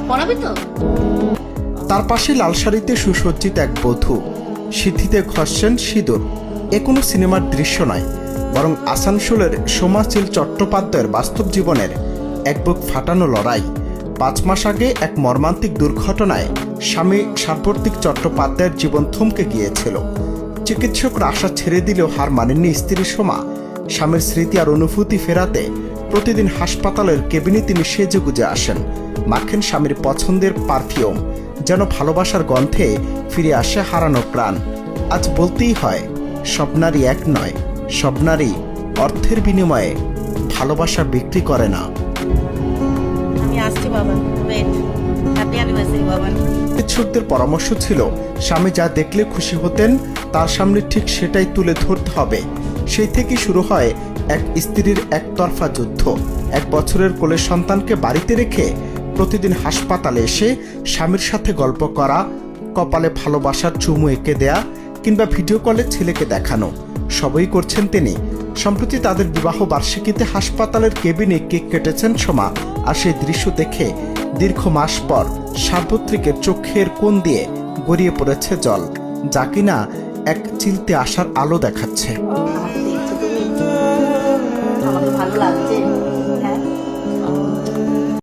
পড়াবি তো? তার পাশে লাল শাড়িতে সুসজ্জিত এক বধূ, সিদ্ধিতে ঘষছেন সিঁদুর। এ কোনো সিনেমার দৃশ্য নয়, বরং আসানসোলের সোমাচিল চট্টোপাধ্যায়ের বাস্তব জীবনের এক বুক ফাটানো লড়াই। 5 মাস আগে এক মর্মান্তিক দুর্ঘটনায় স্বামী সাম্প্রতিক চট্টোপাধ্যায়ের জীবন থমকে গিয়েছিল। চিকিৎসকরা আশা ছেড়ে দিলেও হার মানেননি স্ত্রী সোমা। স্বামীর স্মৃতি আর অনুভূতি ফেরাতে প্রতিদিন হাসপাতালের কেবিনে তিনি সেজেগুজে আসেন, মাখেন স্বামীর পছন্দের পারফিউম, যেন ভালোবাসার গন্ধে ফিরে আসে হারানো প্রাণ। আজ বলতেই হয়, সব নারী এক নয়, সব নারী অর্থের বিনিময়ে ভালোবাসা বিক্রি করে না। আমি আসছি বাবা, ওয়েট। হ্যাপি অ্যানিভার্সারি বাবা। চিকিৎসকদের পরামর্শ ছিল, স্বামী যা দেখলে খুশি হতেন তার সামনে ঠিক সেটাই তুলে ধরতে হবে। সেই থেকেই শুরু হয় এক স্ত্রীর একতরফা যুদ্ধ। 1 বছরের কোলে সন্তানকে বাড়িতে রেখে প্রতিদিন হাসপাতালে এসে স্বামীর সাথে গল্প করা, কপালে ভালোবাসার চুমু এঁকে দেয়া, কিংবা ভিডিও কলে ছেলেকে দেখানো, সবই করছেন তিনি। সম্প্রতি তাদের বিবাহ বার্ষিকীতে হাসপাতালের কেবিনে কেক কেটেছেন সোমা। আর সেই দৃশ্য দেখে দীর্ঘ মাস পর সার্বত্রিকের চোখের কোণ দিয়ে গড়িয়ে পড়েছে জল, যা কিনা এক চিলতে আসার আলো দেখাচ্ছে। আমাকে ভালো লাগছে।